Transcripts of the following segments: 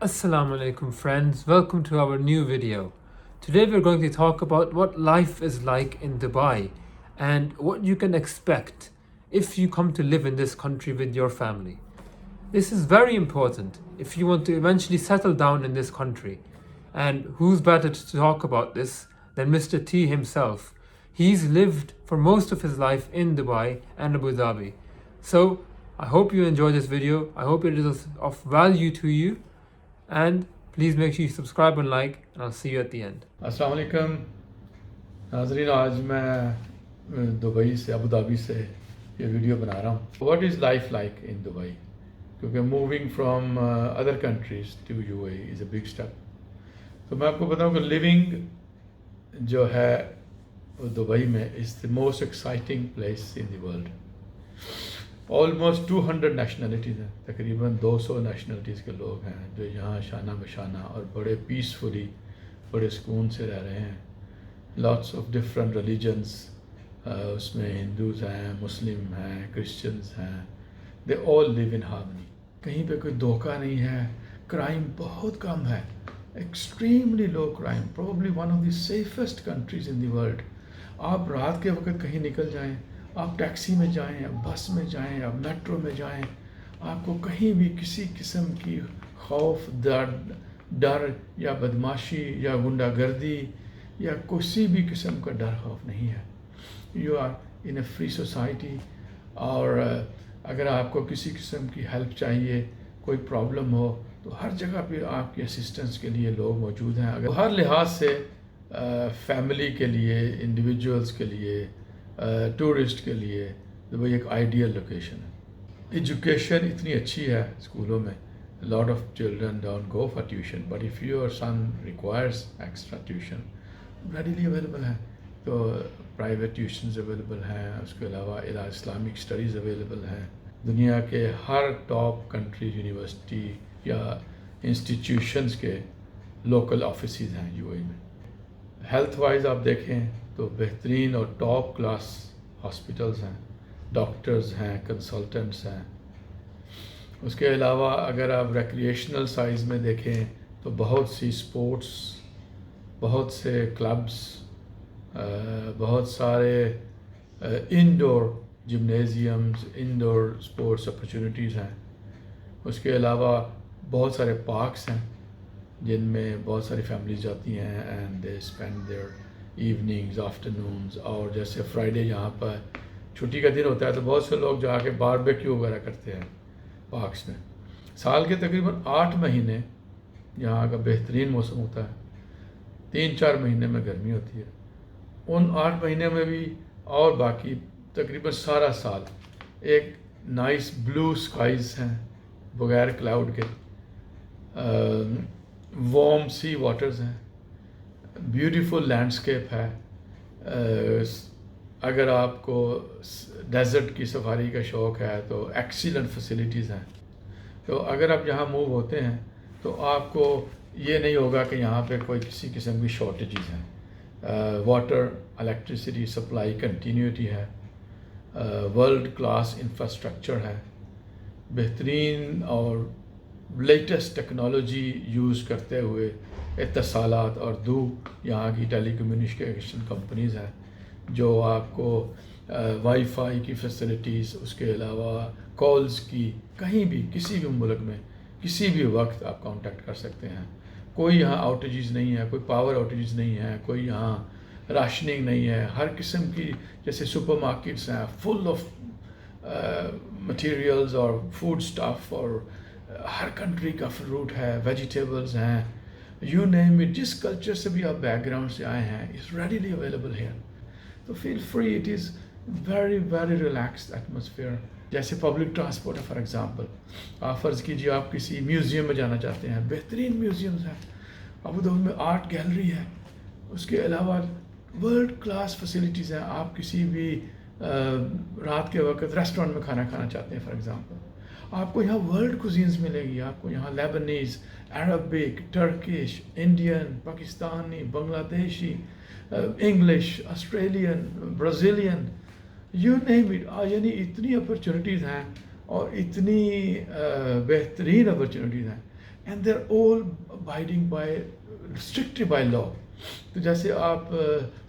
Assalamu alaikum friends, welcome to our new video. Today we're going to talk about what life is like in Dubai and what you can expect if you come to live in this country with your family. This is very important if you want to eventually settle down in this country. And who's better to talk about this than Mr. T himself? He's lived for most of his life in Dubai and Abu Dhabi. So I hope you enjoy this video. I hope it is of value to you. And please make sure you subscribe and like, and I'll see you at the end. السلام علیکم ناظرین. آج میں Dubai سے Abu Dhabi سے یہ video بنا رہا ہوں. What is life like in Dubai? کیونکہ moving from other countries to UAE is a big step. تو میں آپ کو بتاؤں کہ لیونگ جو ہے وہ دبئی میں is the most exciting place in the world. Almost 200 nationalities ہیں, تقریباً 200 نیشنلٹیز کے لوگ ہیں جو یہاں شانہ بشانہ اور بڑے پیسفلی بڑے سکون سے رہ رہے ہیں. لاٹس آف ڈفرینٹ ریلیجنس, اس میں ہندوز ہیں, مسلم ہیں, کرسچنز ہیں. دے آل لیو ان ہارمنی. کہیں پہ کوئی دھوکہ نہیں ہے. کرائم بہت کم ہے, extremely low crime, probably one of the safest countries in the world. آپ رات کے وقت کہیں نکل جائیں, آپ ٹیکسی میں جائیں, آپ بس میں جائیں, آپ میٹرو میں جائیں, آپ کو کہیں بھی کسی قسم کی خوف, ڈر یا بدماشی یا غنڈہ گردی یا کسی بھی قسم کا ڈر خوف نہیں ہے. You are in a free society. اور اگر آپ کو کسی قسم کی ہیلپ چاہیے, کوئی پرابلم ہو, تو ہر جگہ پہ آپ کی اسسٹنس کے لیے لوگ موجود ہیں. اگر ہر لحاظ سے فیملی کے لیے, انڈیویجولس کے لیے, ٹورسٹ کے لیے دبئی ایک آئیڈیل لوکیشن ہے. ایجوکیشن اتنی اچھی ہے اسکولوں میں. Lot of children don't go for tuition, but if your son requires extra tuition readily available ہے. تو پرائیویٹ ٹیوشنز اویلیبل ہیں. اس کے علاوہ اسلامک اسٹڈیز اویلیبل ہیں. دنیا کے ہر ٹاپ کنٹری یونیورسٹی یا انسٹیٹیوشنز کے لوکل آفیسز ہیں یو اے میں. ہیلتھ وائز آپ دیکھیں تو بہترین اور ٹاپ کلاس ہاسپٹلز ہیں, ڈاکٹرز ہیں, کنسلٹنٹس ہیں. اس کے علاوہ اگر آپ ریکریشنل سائز میں دیکھیں تو بہت سی سپورٹس, بہت سے کلبس, بہت سارے انڈور جمنیزیمز, انڈور سپورٹس اپرچونیٹیز ہیں. اس کے علاوہ بہت سارے پارکس ہیں جن میں بہت ساری فیملیز جاتی ہیں اینڈ دے اسپینڈ دیئر ایوننگز, آفٹرنونز. اور جیسے فرائیڈے یہاں پر چھٹی کا دن ہوتا ہے تو بہت سے لوگ جا کے باربیکیو وغیرہ کرتے ہیں پارکس میں. سال کے تقریباً 8 مہینے یہاں کا بہترین موسم ہوتا ہے. 3-4 مہینے میں گرمی ہوتی ہے. ان 8 مہینے میں بھی اور باقی تقریباً سارا سال ایک نائس بلو اسکائز ہیں بغیر کلاؤڈ کے, وارم سی واٹرز ہیں, بیوٹیفل لینڈسکیپ ہے. اگر آپ کو ڈیزرٹ کی سفاری کا شوق ہے تو ایکسیلنٹ فیسلٹیز ہیں. تو اگر آپ یہاں موو ہوتے ہیں تو آپ کو یہ نہیں ہوگا کہ یہاں پہ کوئی کسی قسم کی شارٹیجز ہیں. واٹر, الیکٹریسٹی سپلائی کنٹینیوٹی ہے. ورلڈ کلاس انفراسٹرکچر ہے. بہترین اور لیٹسٹ ٹیکنالوجی یوز کرتے ہوئے اتصالات اور یہاں کی ٹیلی کمیونیکیشن کمپنیز ہیں جو آپ کو وائی فائی کی فیسلٹیز, اس کے علاوہ کالز کی, کہیں بھی کسی بھی ملک میں کسی بھی وقت آپ کانٹیکٹ کر سکتے ہیں. کوئی یہاں آؤٹیجز نہیں ہے, کوئی پاور آؤٹیجز نہیں ہے, کوئی یہاں راشننگ نہیں ہے. ہر قسم کی جیسے سپر مارکیٹس ہیں فل آف مٹیریلز اور فوڈ اسٹف, اور ہر کنٹری کا فروٹ ہے, ویجیٹیبلز ہیں, یو نیم اٹ. جس کلچر سے بھی آپ بیک گراؤنڈ سے آئے ہیں از ریڈیلی اویلیبل ہیئر. تو feel free. It is very very relaxed atmosphere. جیسے پبلک ٹرانسپورٹ ہے, فار ایگزامپل آپ فرض کیجیے آپ کسی میوزیم میں جانا چاہتے ہیں, بہترین میوزیمز ہیں. ابو دھابی میں آرٹ گیلری ہے. اس کے علاوہ ورلڈ کلاس فیسلٹیز ہیں. آپ کسی بھی رات کے وقت ریسٹورینٹ میں کھانا کھانا چاہتے ہیں فار ایگزامپل, آپ کو یہاں ورلڈ کوزینز ملے گی. آپ کو یہاں لیبنیز, عربک, ٹرکش, انڈین, پاکستانی, بنگلہ دیشی, English, Australian, Brazilian, you name it. یعنی اتنی اپرچونیٹیز ہیں اور اتنی بہترین اپرچونیٹیز ہیں. and they're all abiding by strictly by law. تو جیسے آپ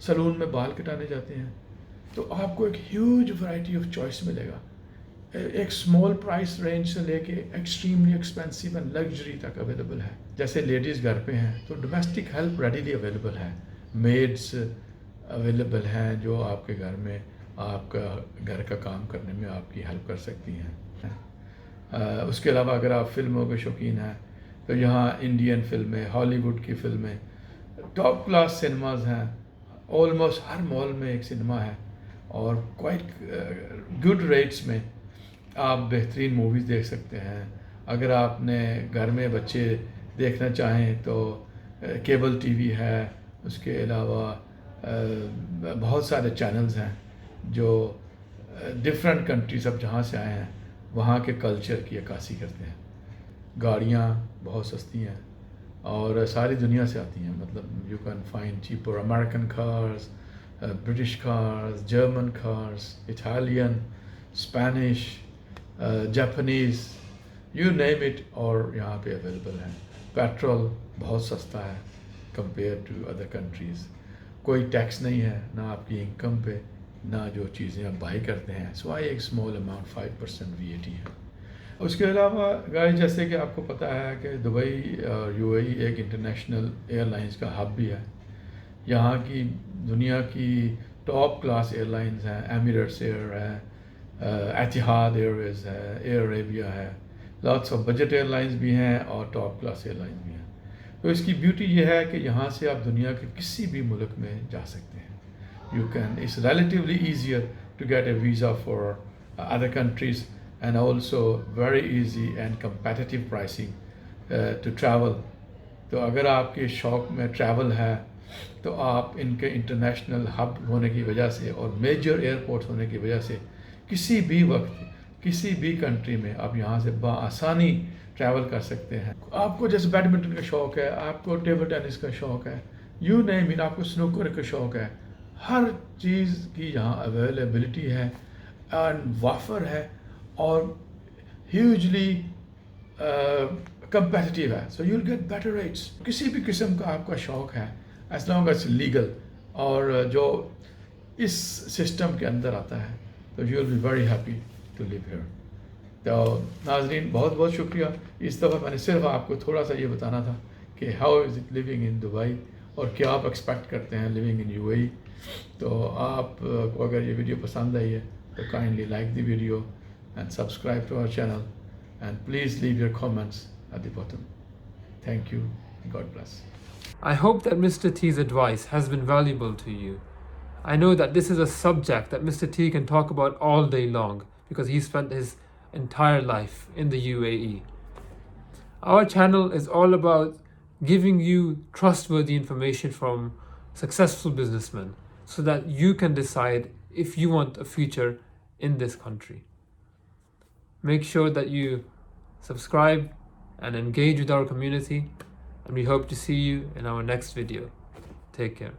سلون میں بال کٹانے جاتے ہیں تو آپ کو ایک ہیوج ورائٹی آف چوائس ملے گا, ایک اسمال پرائس رینج سے لے کے ایکسٹریملی ایکسپینسو اینڈ لگژری تک اویلیبل ہے. جیسے لیڈیز گھر پہ ہیں تو ڈومیسٹک ہیلپ ریڈیلی اویلیبل ہے, میڈس اویلیبل ہیں جو آپ کے گھر میں آپ کا گھر کا کام کرنے میں آپ کی ہیلپ کر سکتی ہیں. اس کے علاوہ اگر آپ فلموں کے شوقین ہیں تو یہاں انڈین فلمیں, ہالی ووڈ کی فلمیں, ٹاپ کلاس سنیماز ہیں. آلموسٹ ہر مال میں ایک سنیما ہے اور کوائٹ گڈ ریٹس میں آپ بہترین موویز دیکھ سکتے ہیں. اگر آپ نے گھر میں بچے دیکھنا چاہیں تو کیبل ٹی وی ہے. اس کے علاوہ بہت سارے چینلز ہیں جو ڈفرینٹ کنٹریز اب جہاں سے آئے ہیں وہاں کے کلچر کی عکاسی کرتے ہیں. گاڑیاں بہت سستی ہیں اور ساری دنیا سے آتی ہیں. مطلب you can find cheaper American cars, British cars, German cars, Italian, Spanish, Japanese, you name it, اور یہاں پہ اویلیبل ہیں. پیٹرول بہت سستا ہے کمپیئر ٹو ادر کنٹریز. کوئی ٹیکس نہیں ہے نہ آپ کی انکم پہ نہ جو چیزیں آپ بائی کرتے ہیں, سوائے ایک اسمال اماؤنٹ 5% VAT ہے. اس کے علاوہ گائز جیسے کہ آپ کو پتہ ہے کہ دبئی اور UAE ایک انٹرنیشنل ایئر لائنس کا ہب بھی ہے. یہاں کی دنیا کی ٹاپ کلاس ایئر لائنز ہیں. ایمریٹس ایئر ہے, اتحاد ایئر ویز ہے, ایئر عربیہ ہے, lots of budget airlines بھی ہیں اور ٹاپ کلاس ایئر لائنز بھی ہیں. تو اس کی بیوٹی یہ ہے کہ یہاں سے آپ دنیا کے کسی بھی ملک میں جا سکتے ہیں. You can, it's relatively easier to get a visa for other countries and also very easy and competitive pricing to travel. تو اگر آپ کے شوق میں ٹریول ہے تو آپ ان کے انٹرنیشنل ہب ہونے کی وجہ سے اور میجر ایئرپورٹ ہونے کی وجہ سے کسی بھی وقت کسی بھی کنٹری میں آپ یہاں سے بآسانی ٹریول کر سکتے ہیں. آپ کو جیسے بیڈمنٹن کا شوق ہے, آپ کو ٹیبل ٹینس کا شوق ہے, یو نیم اٹ, آپ کو سنوکر کا شوق ہے, ہر چیز کی یہاں اویلیبلٹی ہے اینڈ وافر ہے اور ہیوجلی کمپیٹیٹیو ہے. So you will get better rates. کسی بھی قسم کا آپ کا شوق ہے ایز لانگ ایز لیگل اور جو اس سسٹم کے اندر آتا ہے تو you will be very happy to live here. تو ناظرین بہت بہت شکریہ. اس دفعہ میں نے صرف آپ کو تھوڑا سا یہ بتانا تھا کہ how is it living in Dubai اور کیا آپ ایکسپیکٹ کرتے ہیں لیونگ ان UAE. تو آپ کو اگر یہ ویڈیو پسند آئی ہے تو kindly like the video and subscribe to our channel and please leave your comments at the bottom. Thank you. God bless. I hope that Mr. T's advice has been valuable to you. I know that this is a subject that Mr. T can talk about all day long because he spent his entire life in the UAE. Our channel is all about giving you trustworthy information from successful businessmen so that you can decide if you want a future in this country. Make sure that you subscribe and engage with our community, and we hope to see you in our next video. Take care.